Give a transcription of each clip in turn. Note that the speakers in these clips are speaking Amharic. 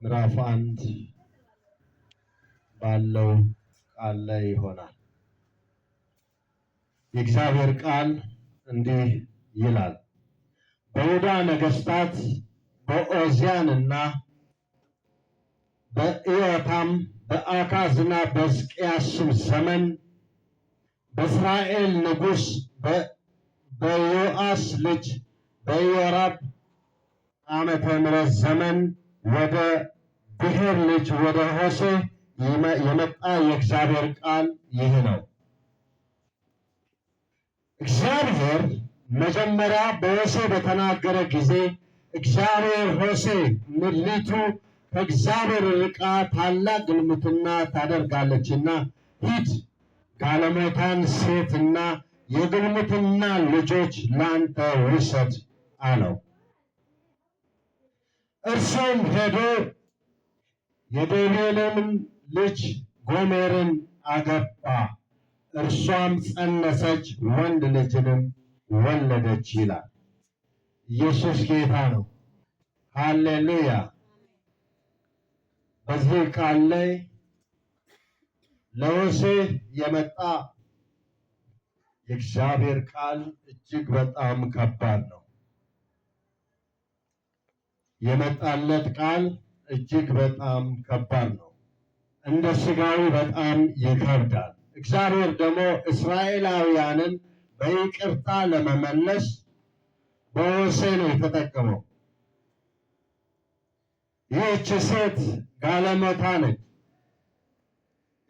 ምዕራፍ 1 ባለው ቃል ላይ ይሆናል። የእግዚአብሔር ቃል እንዲህ ይላል። በይሁዳ ነገሥታት በኦዝያንና በኢዮታም በአካዝና በሕዝቅያስም ዘመን በእስራኤል ንጉሥ በዮአስ ልጅ በኢዮራም ዓመተ ምሕረት ዘመን ወደ ብሔር ልጅ ወደ ሆሴዕ የመጣ የእግዚአብሔር ቃል ይህ ነው። እግዚአብሔር መጀመሪያ በሆሴዕ በተናገረ ጊዜ እግዚአብሔር ሆሴዕ ምድሪቱ ከእግዚአብሔር ርቃ ታላቅ ግልሙትና ታደርጋለችና ሂድ፣ ጋለሞታን ሴትና የግልሙትና ልጆች ላንተ ውሰድ አለው። እርሱም ሄዶ የዴቤልን ልጅ ጎሜርን አገባ፣ እርሷም ጸነሰች፣ ወንድ ልጅንም ወለደች ይላል። ኢየሱስ ጌታ ነው። ሃሌሉያ። በዚህ ቃል ላይ ለሆሴዕ የመጣ የእግዚአብሔር ቃል እጅግ በጣም ከባድ ነው። የመጣለት ቃል እጅግ በጣም ከባድ ነው። እንደ ሥጋዊ በጣም ይከብዳል። እግዚአብሔር ደግሞ እስራኤላውያንን በይቅርታ ለመመለስ በሆሴዕ ነው የተጠቀመው። ይህች ሴት ጋለሞታ ነች።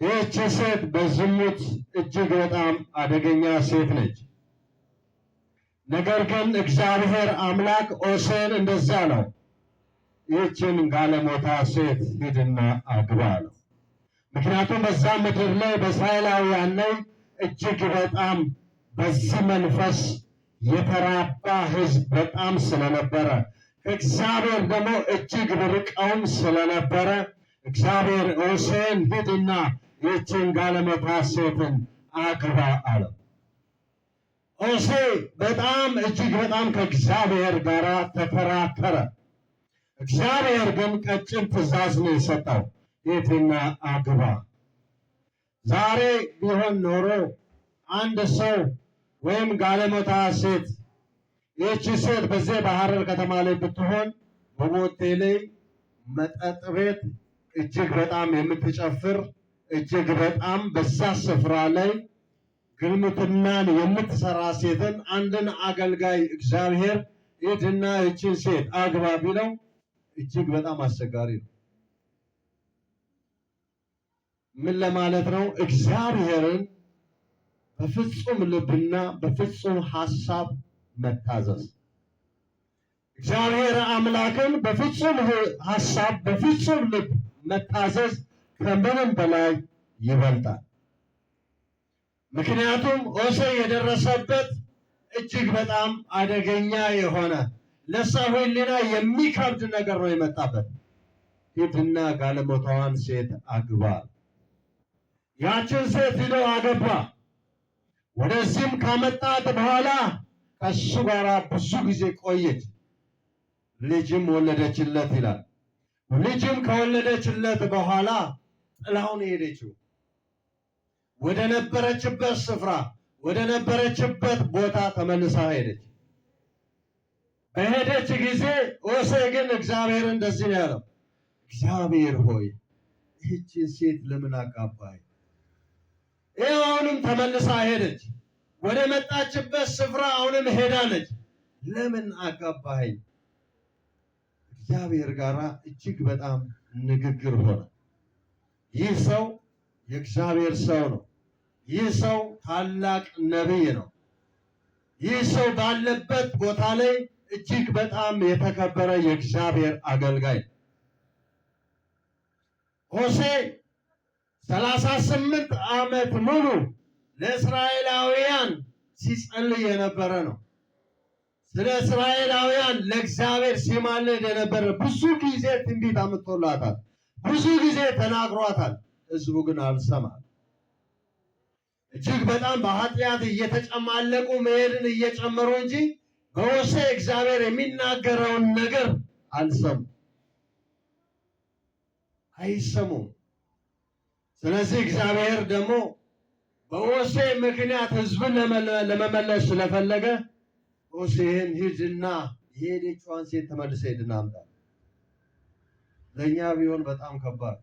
ይህች ሴት በዝሙት እጅግ በጣም አደገኛ ሴት ነች። ነገር ግን እግዚአብሔር አምላክ ሆሴዕን እንደዛ ነው፣ ይህችን ጋለሞታ ሴት ሂድና አግባ አለው። ምክንያቱም በዛ ምድር ላይ በእስራኤላውያን ላይ እጅግ በጣም በዚህ መንፈስ የተራባ ሕዝብ በጣም ስለነበረ ከእግዚአብሔር ደግሞ እጅግ ርቀውም ስለነበረ እግዚአብሔር ሆሴዕን ሂድና ይህችን ጋለሞታ ሴትን አግባ አለው። ሆሴዕ በጣም እጅግ በጣም ከእግዚአብሔር ጋር ተከራከረ። እግዚአብሔር ግን ቀጭን ትእዛዝ ነው የሰጠው፣ ሂድና አግባ። ዛሬ ቢሆን ኖሮ አንድ ሰው ወይም ጋለሞታ ሴት ይህቺ ሴት በዚህ በሐረር ከተማ ላይ ብትሆን በሞቴ ላይ መጠጥ ቤት እጅግ በጣም የምትጨፍር እጅግ በጣም በዛ ስፍራ ላይ ግልሙትናን የምትሰራ ሴትን አንድን አገልጋይ እግዚአብሔር ሂድና ይህችን ሴት አግባ ቢለው እጅግ በጣም አስቸጋሪ ነው። ምን ለማለት ነው? እግዚአብሔርን በፍጹም ልብና በፍጹም ሐሳብ መታዘዝ። እግዚአብሔር አምላክን በፍጹም ሐሳብ በፍጹም ልብ መታዘዝ ከምንም በላይ ይበልጣል። ምክንያቱም ሆሴዕ የደረሰበት እጅግ በጣም አደገኛ የሆነ ለሰው ሕሊና የሚከብድ ነገር ነው የመጣበት። ሂድና ጋለሞታዋን ሴት አግባ። ያችን ሴት ሂዶ አገባ። ወደዚህም ካመጣት በኋላ ከሱ ጋር ብዙ ጊዜ ቆየች፣ ልጅም ወለደችለት ይላል። ልጅም ከወለደችለት በኋላ ጥላውን ሄደችው። ወደ ነበረችበት ስፍራ ወደ ነበረችበት ቦታ ተመልሳ ሄደች። በሄደች ጊዜ ሆሴዕ ግን እግዚአብሔር እንደዚህ ነው ያለው፣ እግዚአብሔር ሆይ ይህችን ሴት ለምን አጋባኝ? ይኸው አሁንም ተመልሳ ሄደች። ወደ መጣችበት ስፍራ አሁንም ሄዳለች። ለምን አጋባኸኝ? እግዚአብሔር ጋር እጅግ በጣም ንግግር ሆነ። ይህ ሰው የእግዚአብሔር ሰው ነው። ይህ ሰው ታላቅ ነቢይ ነው። ይህ ሰው ባለበት ቦታ ላይ እጅግ በጣም የተከበረ የእግዚአብሔር አገልጋይ ነው። ሆሴዕ 38 ዓመት ሙሉ ለእስራኤላውያን ሲጸልይ የነበረ ነው። ስለ እስራኤላውያን ለእግዚአብሔር ሲማልድ የነበረ፣ ብዙ ጊዜ ትንቢት አምጥቶላታል፣ ብዙ ጊዜ ተናግሯታል። ሕዝቡ ግን አልሰማም። እጅግ በጣም በኃጢአት እየተጨማለቁ መሄድን እየጨመሩ እንጂ በሆሴዕ እግዚአብሔር የሚናገረውን ነገር አልሰሙ። አይሰሙም። ስለዚህ እግዚአብሔር ደግሞ በሆሴዕ ምክንያት ሕዝብን ለመመለስ ስለፈለገ ሆሴዕን ሂድና የሄደችዋን ሴት ተመልሰህ ሂድና አምጣ። ለእኛ ቢሆን በጣም ከባድ።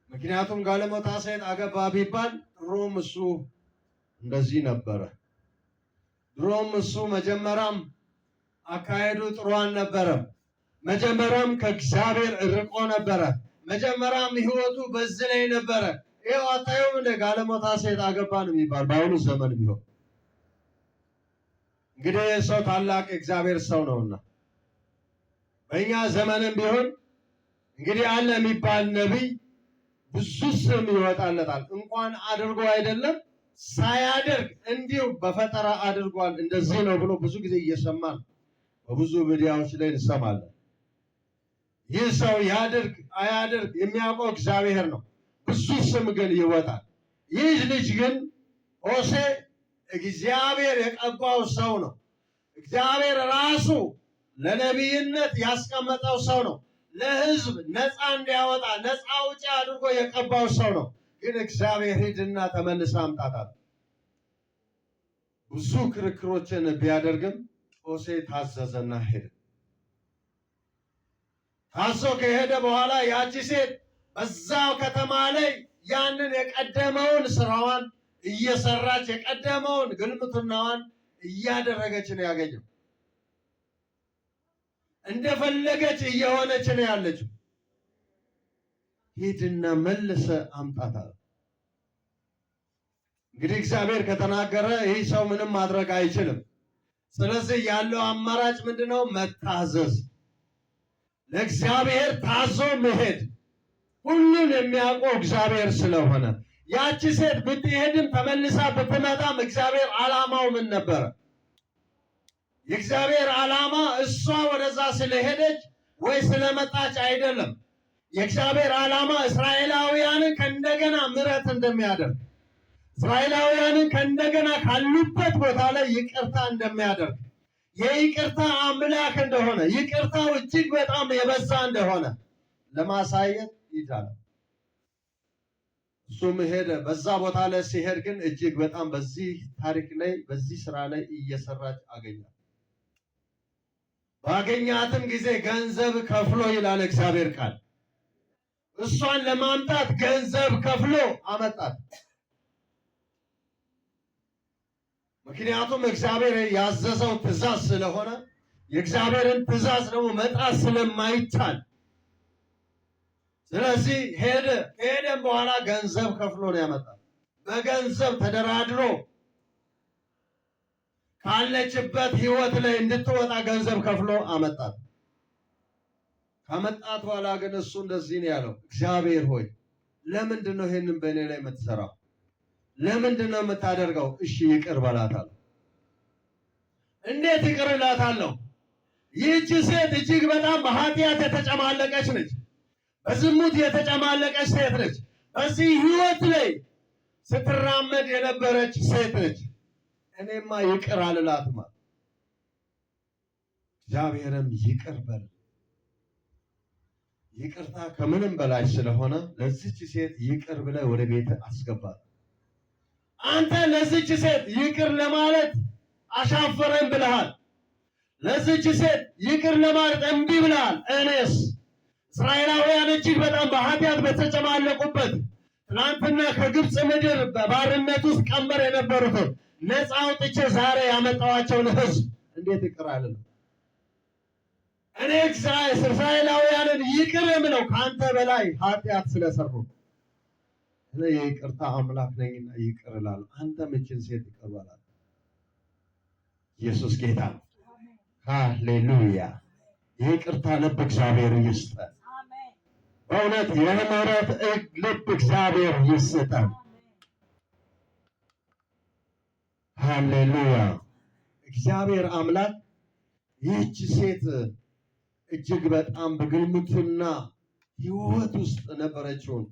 ምክንያቱም ጋለሞታ ሴት አገባ ቢባል ድሮም እሱ እንደዚህ ነበረ። ድሮም እሱ መጀመሪያም አካሄዱ ጥሩ አልነበረም። መጀመሪያም ከእግዚአብሔር ርቆ ነበረ። መጀመሪያም ሕይወቱ በዚህ ላይ ነበረ። ይኸው አታዩም እንደ ጋለሞታ ሴት አገባን የሚባል በአሁኑ ዘመን ቢሆን እንግዲህ ሰው ታላቅ እግዚአብሔር ሰው ነውና በእኛ ዘመንም ቢሆን እንግዲህ አለ የሚባል ነቢይ ብዙ ስም ይወጣለታል። እንኳን አድርጎ አይደለም ሳያደርግ እንዲሁ በፈጠራ አድርጓል እንደዚህ ነው ብሎ ብዙ ጊዜ እየሰማን በብዙ ሚዲያዎች ላይ እንሰማለን። ይህ ሰው ያድርግ አያድርግ የሚያውቀው እግዚአብሔር ነው። ብዙ ስም ግን ይወጣል። ይህ ልጅ ግን ሆሴዕ እግዚአብሔር የቀባው ሰው ነው። እግዚአብሔር ራሱ ለነቢይነት ያስቀመጠው ሰው ነው። ለሕዝብ ነፃ እንዲያወጣ ነፃ አውጪ አድርጎ የቀባው ሰው ነው። ግን እግዚአብሔር ሂድና ተመልሳ አምጣታት። ብዙ ክርክሮችን ቢያደርግም ሆሴዕ ታዘዘና ሄደ። ታዞ ከሄደ በኋላ ያቺ ሴት በዛው ከተማ ላይ ያንን የቀደመውን ስራዋን እየሰራች የቀደመውን ግልሙትናዋን እያደረገች ነው ያገኘው። እንደፈለገች እየሆነች ነው ያለችው። ሂድና መልሰ አምጣት አለ። እንግዲህ እግዚአብሔር ከተናገረ ይህ ሰው ምንም ማድረግ አይችልም። ስለዚህ ያለው አማራጭ ምንድነው? መታዘዝ፣ ለእግዚአብሔር ታዞ መሄድ። ሁሉን የሚያውቀው እግዚአብሔር ስለሆነ ያቺ ሴት ብትሄድም ተመልሳ ብትመጣም እግዚአብሔር ዓላማው ምን ነበረ? የእግዚአብሔር ዓላማ እሷ ወደዛ ስለሄደች ወይ ስለመጣች አይደለም። የእግዚአብሔር ዓላማ እስራኤላውያንን ከእንደገና ምሕረት እንደሚያደርግ፣ እስራኤላውያንን ከእንደገና ካሉበት ቦታ ላይ ይቅርታ እንደሚያደርግ፣ የይቅርታ አምላክ እንደሆነ፣ ይቅርታው እጅግ በጣም የበዛ እንደሆነ ለማሳየት ይቻላል። እሱም ሄደ። በዛ ቦታ ላይ ሲሄድ ግን እጅግ በጣም በዚህ ታሪክ ላይ በዚህ ስራ ላይ እየሰራች አገኛት። ባገኛትም ጊዜ ገንዘብ ከፍሎ ይላል እግዚአብሔር ቃል፣ እሷን ለማምጣት ገንዘብ ከፍሎ አመጣት። ምክንያቱም እግዚአብሔር ያዘዘው ትእዛዝ ስለሆነ የእግዚአብሔርን ትእዛዝ ደግሞ መጣስ ስለማይቻል ስለዚህ ሄደ። ከሄደም በኋላ ገንዘብ ከፍሎ ነው ያመጣት። በገንዘብ ተደራድሮ ካለችበት ህይወት ላይ እንድትወጣ ገንዘብ ከፍሎ አመጣት። ካመጣት በኋላ ግን እሱ እንደዚህ ነው ያለው፣ እግዚአብሔር ሆይ ለምንድን ነው ይሄንን በእኔ ላይ የምትሰራው? ለምንድን ነው የምታደርገው? እሺ ይቅር በላታለሁ። እንዴት ይቅር እላታለሁ? ይህች ሴት እጅግ በጣም በኃጢአት የተጨማለቀች ነች። በዝሙት የተጨማለቀች ሴት ነች። በዚህ ህይወት ላይ ስትራመድ የነበረች ሴት ነች። እኔማ ይቅር አልላትም። እግዚአብሔርም ይቅር በል። ይቅርታ ከምንም በላይ ስለሆነ ለዚች ሴት ይቅር ብለህ ወደ ቤት አስገባት። አንተ ለዚች ሴት ይቅር ለማለት አሻፈረን ብለሃል። ለዚች ሴት ይቅር ለማለት እምቢ ብለሃል። እኔስ እስራኤላውያን እጅግ በጣም በኃጢአት በተጨማለቁበት ትናንትና ከግብፅ ምድር በባርነት ውስጥ ቀንበር የነበሩትን ነፃ አውጥቼ ዛሬ ያመጣዋቸውን ህዝብ እንዴት ይቅር አልልም? እኔ እስራኤላውያንን ይቅር የምለው ከአንተ በላይ ኃጢአት ስለሰሩ እኔ የይቅርታ አምላክ ነኝና ይቅር እላለሁ። አንተ ምችን ሴት ይቅር በላት። ኢየሱስ ጌታ ነው። ሃሌሉያ! የይቅርታ ልብ እግዚአብሔር ይስጠን። በእውነት የምህረት ልብ እግዚአብሔር ይስጠን። ሃሌሉያ! እግዚአብሔር አምላክ ይህች ሴት እጅግ በጣም በግልሙትና ህይወት ውስጥ ነበረችውን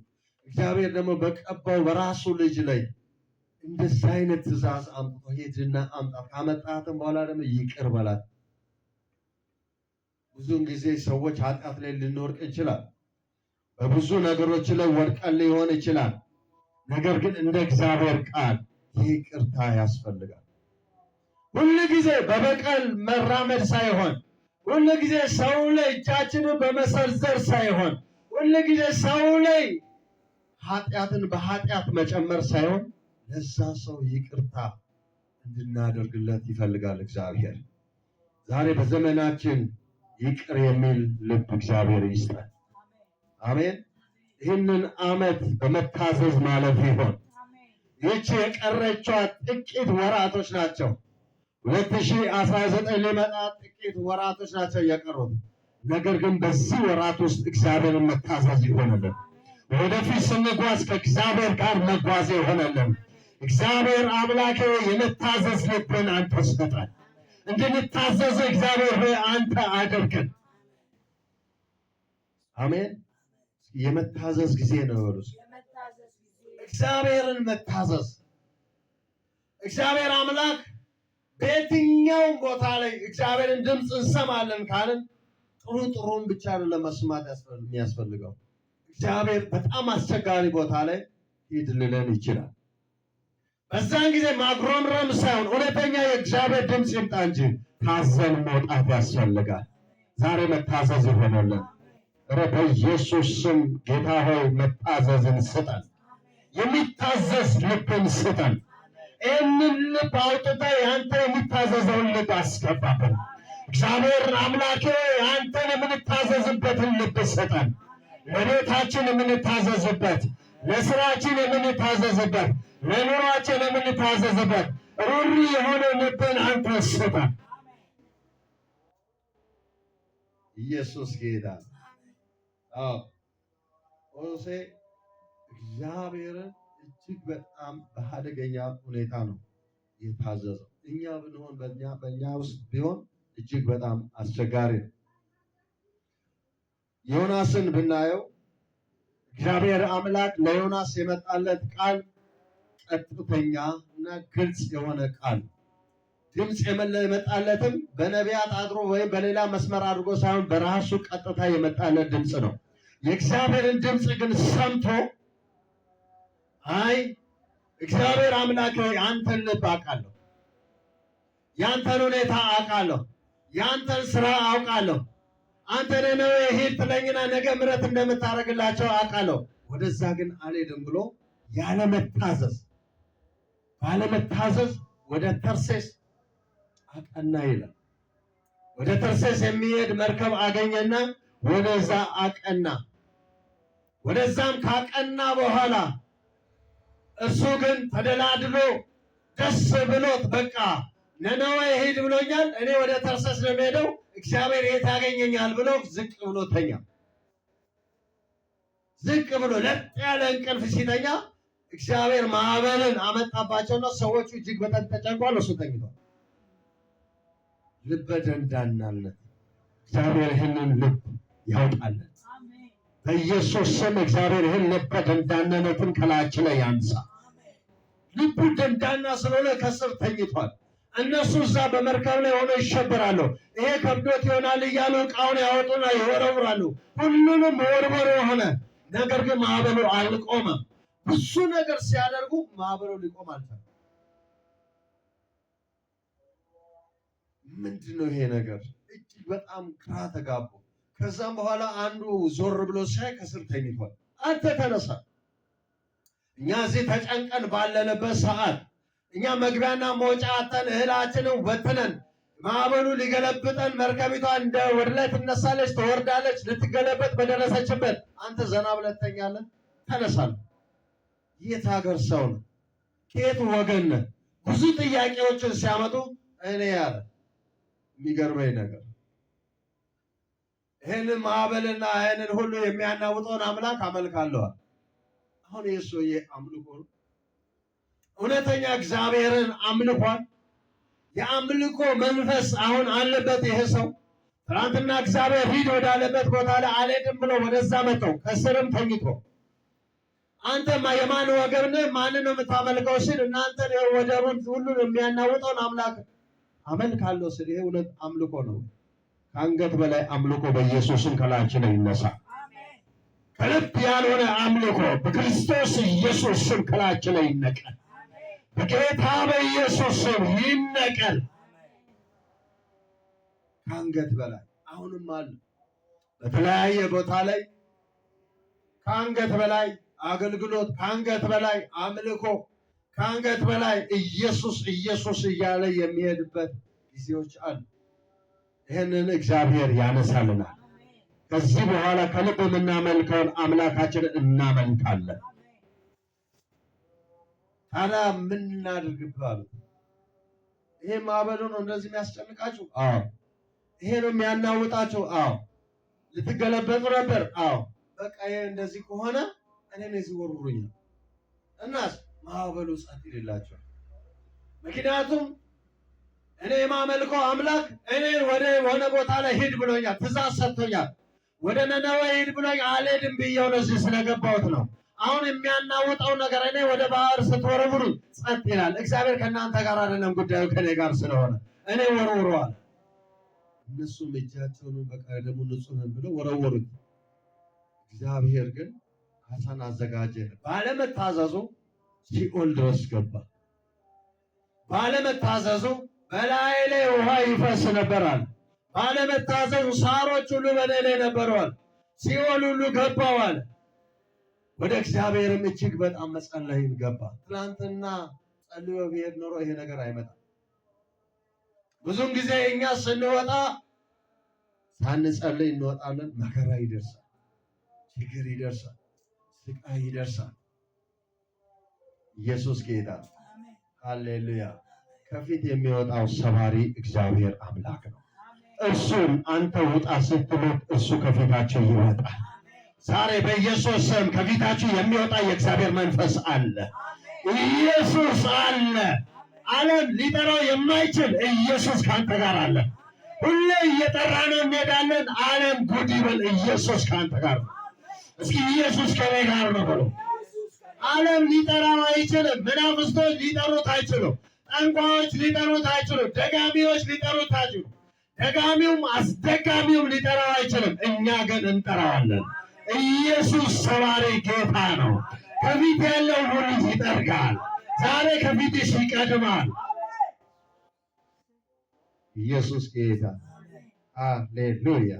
እግዚአብሔር ደግሞ በቀባው በራሱ ልጅ ላይ እንደዚህ አይነት ትእዛዝ አምጥቶ ሄድና አምጣት። ካመጣትም በኋላ ደግሞ ይቅር በላት። ብዙውን ጊዜ ሰዎች ኃጢአት ላይ ልንወርቅ እንችላል። በብዙ ነገሮች ላይ ወድቀን ሊሆን ይችላል። ነገር ግን እንደ እግዚአብሔር ቃል ይቅርታ ያስፈልጋል። ሁሉ ጊዜ በበቀል መራመድ ሳይሆን፣ ሁሉ ጊዜ ሰው ላይ እጃችንን በመሰርዘር ሳይሆን፣ ሁሉ ጊዜ ሰው ላይ ኃጢአትን በኃጢአት መጨመር ሳይሆን ለዛ ሰው ይቅርታ እንድናደርግለት ይፈልጋል እግዚአብሔር። ዛሬ በዘመናችን ይቅር የሚል ልብ እግዚአብሔር ይስጠን። አሜን። ይህንን ዓመት በመታዘዝ ማለፍ ይሆን። ይህች የቀረችዋ ጥቂት ወራቶች ናቸው። 2019 ሊመጣ ጥቂት ወራቶች ናቸው የቀሩት። ነገር ግን በዚህ ወራት ውስጥ እግዚአብሔርን መታዘዝ ይሆንልን። ወደፊት ስንጓዝ ከእግዚአብሔር ጋር መጓዝ ይሆንልን። እግዚአብሔር አምላኬ የመታዘዝ ልብን አንተ ስጠን። እንድንታዘዝ እግዚአብሔር ሆይ አንተ አድርገን። አሜን። የመታዘዝ ጊዜ ነው በሉት። እግዚአብሔርን መታዘዝ። እግዚአብሔር አምላክ በየትኛውም ቦታ ላይ እግዚአብሔርን ድምፅ እንሰማለን ካልን ጥሩን ብቻ ነው ለመስማት የሚያስፈልገው። እግዚአብሔር በጣም አስቸጋሪ ቦታ ላይ ሂድ ልለን ይችላል። በዛን ጊዜ ማጉረምረም ሳይሆን እውነተኛ የእግዚአብሔር ድምፅ ይምጣ እንጂ ታዘን መውጣት ያስፈልጋል። ዛሬ መታዘዝ ይሆነልን። በኢየሱስ ስም ጌታ ሆይ መታዘዝን ስጠን። የሚታዘዝ ልብን ስጠን። ይህንን ልብ አውጥተህ አንተ የሚታዘዘውን ልብ አስገባብን። እግዚአብሔር አምላኬ አንተን የምንታዘዝበትን ልብ ስጠን። ለቤታችን የምንታዘዝበት፣ ለስራችን የምንታዘዝበት፣ ለኑሯችን የምንታዘዝበት ሩሪ የሆነ ልብን አንተ ስጠን። ኢየሱስ ጌታ። ሆሴ እግዚአብሔርን እጅግ በጣም በአደገኛ ሁኔታ ነው የታዘዘው። እኛ ብንሆን በእኛ ውስጥ ቢሆን እጅግ በጣም አስቸጋሪ ነው። ዮናስን ብናየው እግዚአብሔር አምላክ ለዮናስ የመጣለት ቃል ቀጥተኛ እና ግልጽ የሆነ ቃል፣ ድምፅ የመጣለትም በነቢያት አድሮ ወይም በሌላ መስመር አድርጎ ሳይሆን በራሱ ቀጥታ የመጣለት ድምፅ ነው። የእግዚአብሔርን ድምፅ ግን ሰምቶ አይ እግዚአብሔር አምላክ አንተን ልብ አውቃለሁ፣ ያንተን ሁኔታ አውቃለሁ፣ ያንተን ስራ አውቃለሁ፣ አንተ ነነዌ ሂድ ትለኝና ነገ ምሕረት እንደምታደርግላቸው አውቃለሁ፣ ወደዛ ግን አልሄድም ብሎ ባለመታዘዝ ወደ ተርሴስ አቀና ይላል። ወደ ተርሴስ የሚሄድ መርከብ አገኘና ወደዛ አቀና። ወደዛም ካቀና በኋላ እሱ ግን ተደላድሎ ደስ ብሎት በቃ ነነዌ ሂድ ብሎኛል፣ እኔ ወደ ተርሴስ ነው የምሄደው፣ እግዚአብሔር የት ያገኘኛል ብሎ ዝቅ ብሎ ተኛ። ዝቅ ብሎ ለጥ ያለ እንቅልፍ ሲተኛ እግዚአብሔር ማዕበልን አመጣባቸውና ሰዎቹ እጅግ በጣም ተጨንቋል። እሱ ተኝቷል። ልበ ደንዳናነት እግዚአብሔር ይህንን ልብ ያውጣለን በኢየሱስ ስም። እግዚአብሔር ይህን ልበ ደንዳናነትን ከላያችን ላይ ያንሳ። ልቡ ደንዳና ስለሆነ ከስር ተኝቷል። እነሱ እዛ በመርከብ ላይ ሆነው ይሸበራሉ። ይሄ ከብዶት ይሆናል እያሉ ዕቃውን ያወጡና ይወረውራሉ። ሁሉንም መወርወር ሆነ። ነገር ግን ማዕበሉ አልቆመም። ብዙ ነገር ሲያደርጉ ማዕበሉ ሊቆም አልቻለም። ምንድነው ይሄ ነገር? እጅግ በጣም ግራ ተጋቡ። ከዛም በኋላ አንዱ ዞር ብሎ ሲያይ ከስር ተኝቷል። አንተ ተነሳ፣ እኛ እዚህ ተጨንቀን ባለንበት ሰዓት፣ እኛ መግቢያና መውጫ አተን እህላችንን ወጥነን ማዕበሉ ሊገለብጠን መርከቢቷ እንደ ወደ ላይ ትነሳለች፣ ትወርዳለች፣ ልትገለበጥ በደረሰችበት አንተ ዘና ብለህ ትተኛለህ። ተነሳለህ። የት ሀገር ሰው ነው? ከየት ወገን ነህ? ብዙ ጥያቄዎችን ሲያመጡ እኔ ያለ የሚገርመኝ ነገር ይህንን ማዕበልና ይህንን ሁሉ የሚያናውጠውን አምላክ አመልካለዋል። አሁን የሱ አምልኮ ነው። እውነተኛ እግዚአብሔርን አምልኳል። የአምልኮ መንፈስ አሁን አለበት ይሄ ሰው። ትናንትና እግዚአብሔር ሂድ ወዳለበት ቦታ ላይ አልሄድም ብሎ ወደዛ መጥተው ከስርም ተኝቶ አንተማ የማን ወገን ነህ? ማንን ነው የምታመልከው? ሲል እናንተን ወደሩን ሁሉን የሚያናውጠውን አምላክ አመልካለሁ ሲል ይሄ እውነት አምልኮ ነው። ከአንገት በላይ አምልኮ በኢየሱስም ከላያችን ላይ ይነሳ። ከልብ ያልሆነ አምልኮ በክርስቶስ ኢየሱስ ስም ከላያችን ላይ ይነቀል። በጌታ በኢየሱስ ስም ይነቀል። ከአንገት በላይ አሁንም አለ በተለያየ ቦታ ላይ ከአንገት በላይ አገልግሎት፣ ከአንገት በላይ አምልኮ፣ ከአንገት በላይ ኢየሱስ ኢየሱስ እያለ የሚሄድበት ጊዜዎች አሉ። ይህንን እግዚአብሔር ያነሳልናል። ከዚህ በኋላ ከልብ የምናመልከውን አምላካችንን እናመልካለን። ታዲያ ምን እናድርግባሉ? ይሄ ማዕበሉ ነው እንደዚህ የሚያስጨንቃችሁ? አዎ። ይሄ ነው የሚያናውጣችሁ? አዎ። ልትገለበጡ ነበር? አዎ። በቃ ይሄ እንደዚህ ከሆነ እኔን እዚህ ወርውሩኛል። እናስ ማዕበሉ ጸጥ ይልላችኋል። ምክንያቱም እኔ የማመልከው አምላክ እኔን ወደ ቦታ ላይ ሂድ ብሎኛል፣ ትእዛዝ ሰጥቶኛል። ወደ ነነዌ ሂድ ብሎኝ አልሄድም ብዬው ነው እዚህ ስለገባሁት ነው። አሁን የሚያናውጠው ነገር እኔ ወደ ባህር ስትወረውሩ ጸጥ ይላል። እግዚአብሔር ከእናንተ ጋር አይደለም፣ ጉዳዩ ከኔ ጋር ስለሆነ እኔ ወርውረዋል። እነሱም እጃቸውን በቃ ደግሞ ንጹህ ነን ብለው ወረወሩት። እግዚአብሔር ግን አሳን አዘጋጀ። ባለመታዘዙ ሲኦል ድረስ ገባ። ባለመታዘዙ በላይ ላይ ውሃ ይፈስ ነበራል። ባለመታዘዙ ሳሮች ሁሉ በላይ ላይ ነበረዋል። ሲኦል ሁሉ ገባዋል። ወደ እግዚአብሔርም እጅግ በጣም መጸለይን ገባ። ትናንትና ጸልዮ ቢሄድ ኖሮ ይሄ ነገር አይመጣም። ብዙም ጊዜ እኛ ስንወጣ ሳንጸልይ እንወጣለን። መከራ ይደርሳል፣ ችግር ይደርሳል፣ ስቃይ ይደርሳል። ኢየሱስ ጌታ ነው። ሃሌሉያ። ከፊት የሚወጣው ሰባሪ እግዚአብሔር አምላክ ነው። እርሱም አንተ ውጣ ስትሉት እርሱ ከፊታቸው ይወጣል። ዛሬ በኢየሱስ ስም ከፊታችሁ የሚወጣ የእግዚአብሔር መንፈስ አለ። ኢየሱስ አለ። ዓለም ሊጠራው የማይችል ኢየሱስ ካንተ ጋር አለ። ሁሌ እየጠራነው እንሄዳለን። ዓለም ጉድ ይበል፣ ኢየሱስ ካንተ ጋር ነው። እስኪ ኢየሱስ ከኔ ጋር ነው በሉ። ዓለም ሊጠራው አይችልም። መናፍስቶች ሊጠሩት አይችሉም። ጠንቋዮች ሊጠሩት አይችሉም። ደጋሚዎች ሊጠሩት አይችሉም። ደጋሚውም አስደጋሚውም ሊጠራው አይችልም። እኛ ግን እንጠራዋለን። ኢየሱስ ሰባሪ ጌታ ነው። ከፊት ያለው ሁሉ ይጠርጋል። ዛሬ ከፊትሽ ይቀድማል። ኢየሱስ ጌታ። ሃሌሉያ።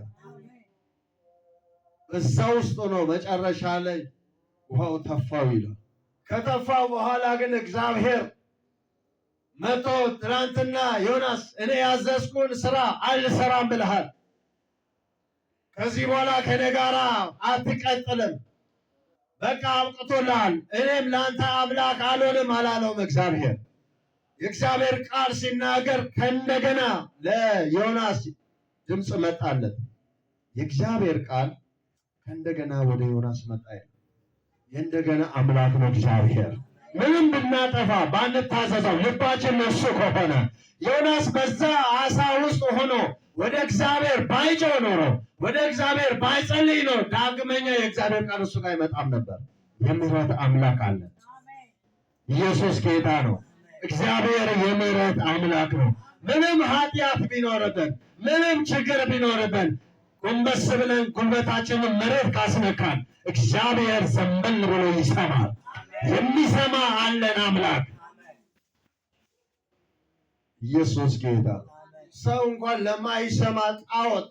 እዛ ውስጥ ነው መጨረሻ ላይ ውሃው ተፋው ይላል። ከተፋው በኋላ ግን እግዚአብሔር መቶ ትናንትና ዮናስ እኔ ያዘዝኩን ስራ አልሰራም ብለሃል፣ ከዚህ በኋላ ከኔ ጋር አትቀጥልም፣ በቃ አብቅቶልሃል፣ እኔም ለአንተ አምላክ አልሆንም አላለውም እግዚአብሔር። የእግዚአብሔር ቃል ሲናገር ከእንደገና ለዮናስ ድምፅ መጣለት። የእግዚአብሔር ቃል ከእንደገና ወደ ዮናስ መጣ። የእንደገና አምላክ ነው እግዚአብሔር። ምንም ብናጠፋ ባንታዘዘው ልባችን ለእሱ ከሆነ ዮናስ በዛ አሳ ውስጥ ሆኖ ወደ እግዚአብሔር ባይጮህ ኖሮ ወደ እግዚአብሔር ባይጸልይ ነው ዳግመኛ የእግዚአብሔር ቃል እሱ ጋር አይመጣም ነበር። የምህረት አምላክ አለ። ኢየሱስ ጌታ ነው። እግዚአብሔር የምህረት አምላክ ነው። ምንም ኃጢአት ቢኖርብን፣ ምንም ችግር ቢኖርብን ጎንበስ ብለን ጉልበታችንን መሬት ካስነካን እግዚአብሔር ዘንበል ብሎ ይሰማል። የሚሰማ አለን አምላክ። ኢየሱስ ጌታ። ሰው እንኳን ለማይሰማ ጣዖት፣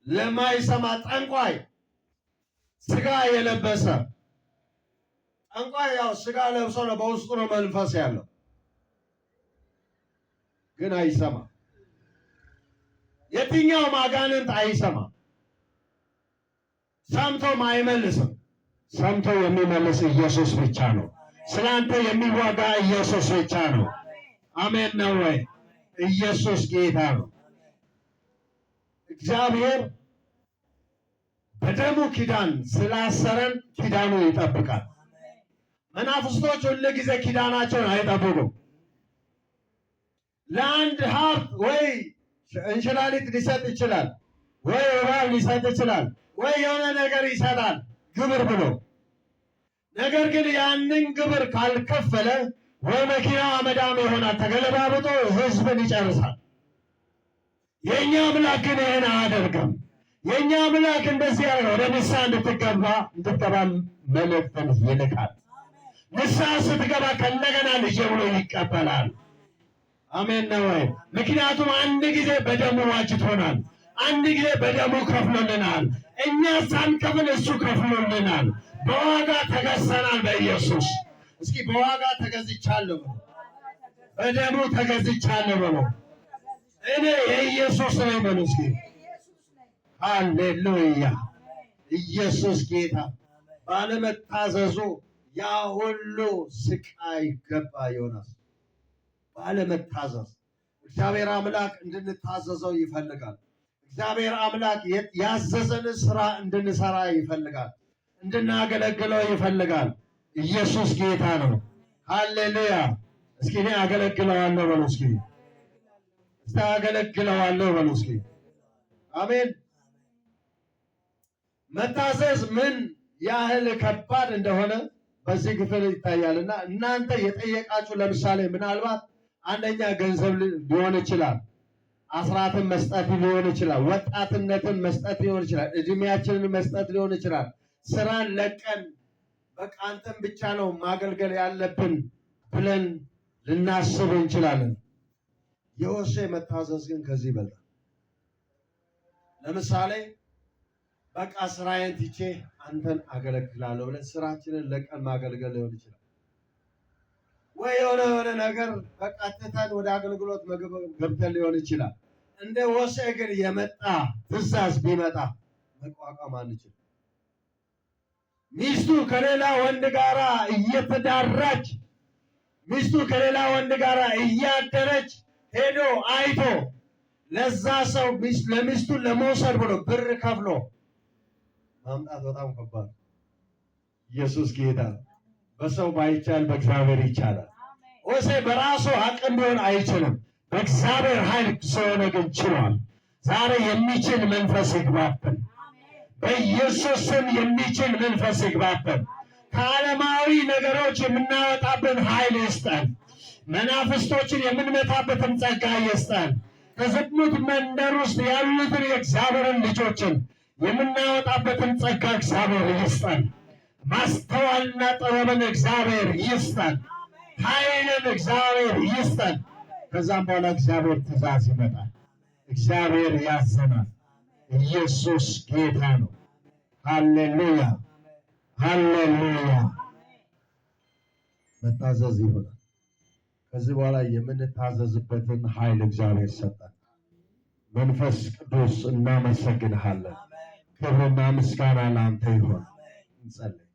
ለማይሰማ ጠንቋይ፣ ስጋ የለበሰ ጠንቋይ ያው ስጋ ለብሶ ነው፣ በውስጡ ነው መንፈስ ያለው፣ ግን አይሰማ። የትኛውም አጋንንት አይሰማ፣ ሰምቶም አይመልስም። ሰምቶ የሚመልስ ኢየሱስ ብቻ ነው። ስላንተ የሚዋጋ ኢየሱስ ብቻ ነው። አሜን ነው ወይ? ኢየሱስ ጌታ ነው። እግዚአብሔር በደሙ ኪዳን ስላሰረን ኪዳኑ ይጠብቃል። መናፍስቶች ሁሉ ጊዜ ኪዳናቸውን አይጠብቁም። ለአንድ ሀብት ወይ እንሽላሊት ሊሰጥ ይችላል፣ ወይ እባብ ሊሰጥ ይችላል፣ ወይ የሆነ ነገር ይሰጣል ግብር ብሎ። ነገር ግን ያንን ግብር ካልከፈለ ወይ መኪና አመዳም ይሆናል፣ ተገለባብጦ ህዝብን ይጨርሳል። የእኛ አምላክ ግን ይህን አያደርግም። የኛ አምላክ እንደዚህ ያለ ወደ ንስሐ እንድትገባ መልእክትን ይልካል። ንስሐ ስትገባ ከእንደገና ልጅ ብሎ ይቀበላል። አሜን ነው ወይ? ምክንያቱም አንድ ጊዜ በደሙ ዋጅቶናል። አንድ ጊዜ በደሙ ከፍሎልናል። እኛ ሳንከፍል እሱ ከፍሎልናል። በዋጋ ተገዝተናል በኢየሱስ። እስኪ በዋጋ ተገዝቻለሁ፣ በደሙ ተገዝቻለሁ በሉ። እኔ የኢየሱስ ነኝ በሉ እስኪ። ሃሌሉያ! ኢየሱስ ጌታ። ባለመታዘዙ ያ ሁሉ ስቃይ ገባ ዮናስ። ባለመታዘዝ እግዚአብሔር አምላክ እንድንታዘዘው ይፈልጋል። እግዚአብሔር አምላክ ያዘዘን ስራ እንድንሰራ ይፈልጋል፣ እንድናገለግለው ይፈልጋል። ኢየሱስ ጌታ ነው። ሃሌሉያ! እስኪ እኔ አገለግለዋለሁ በሉ እስኪ። አገለግለዋለሁ በሉ እስኪ። አሜን። መታዘዝ ምን ያህል ከባድ እንደሆነ በዚህ ክፍል ይታያልና እናንተ የጠየቃችሁ ለምሳሌ ምናልባት አንደኛ ገንዘብ ሊሆን ይችላል፣ አስራትን መስጠት ሊሆን ይችላል፣ ወጣትነትን መስጠት ሊሆን ይችላል፣ እድሜያችንን መስጠት ሊሆን ይችላል። ስራን ለቀን በቃ አንተን ብቻ ነው ማገልገል ያለብን ብለን ልናስብ እንችላለን። የሆሴዕ መታዘዝ ግን ከዚህ ይበልጣል። ለምሳሌ በቃ ስራዬን ትቼ አንተን አገለግላለሁ ብለን ስራችንን ለቀን ማገልገል ሊሆን ይችላል። ወይ የሆነ ነገር በቃ ትተን ወደ አገልግሎት ገብተን ሊሆን ይችላል። እንደ ሆሴዕ ግን የመጣ ትእዛዝ ቢመጣ መቋቋም አንችልም። ሚስቱ ከሌላ ወንድ ጋራ እየተዳራች፣ ሚስቱ ከሌላ ወንድ ጋራ እያደረች ሄዶ አይቶ ለዛ ሰው ለሚስቱ ለመውሰድ ብሎ ብር ከፍሎ ማምጣት በጣም ከባድ። ኢየሱስ ጌታ። በሰው ባይቻል በእግዚአብሔር ይቻላል። ሆሴዕ በራሱ አቅም ቢሆን አይችልም፣ በእግዚአብሔር ኃይል ስለሆነ ግን ችሏል። ዛሬ የሚችል መንፈስ ይግባብን በኢየሱስ ስም። የሚችል መንፈስ ይግባብን። ከዓለማዊ ነገሮች የምናወጣብን ኃይል ይስጠን። መናፍስቶችን የምንመታበትን ጸጋ ይስጠን። ከዝሙት መንደር ውስጥ ያሉትን የእግዚአብሔርን ልጆችን የምናወጣበትን ጸጋ እግዚአብሔር ይስጠን። ማስተዋልና ጥበብን እግዚአብሔር ይስጠን። ኃይልን እግዚአብሔር ይስጠን። ከዛም በኋላ እግዚአብሔር ትእዛዝ ይመጣል። እግዚአብሔር ያዘናል። ኢየሱስ ጌታ ነው። ሃሌሉያ ሃሌሉያ። መታዘዝ ይሆናል። ከዚህ በኋላ የምንታዘዝበትን ኃይል እግዚአብሔር ሰጠን። መንፈስ ቅዱስ እናመሰግንሃለን። ክብርና ምስጋና ለአንተ ይሆን። እንጸልይ።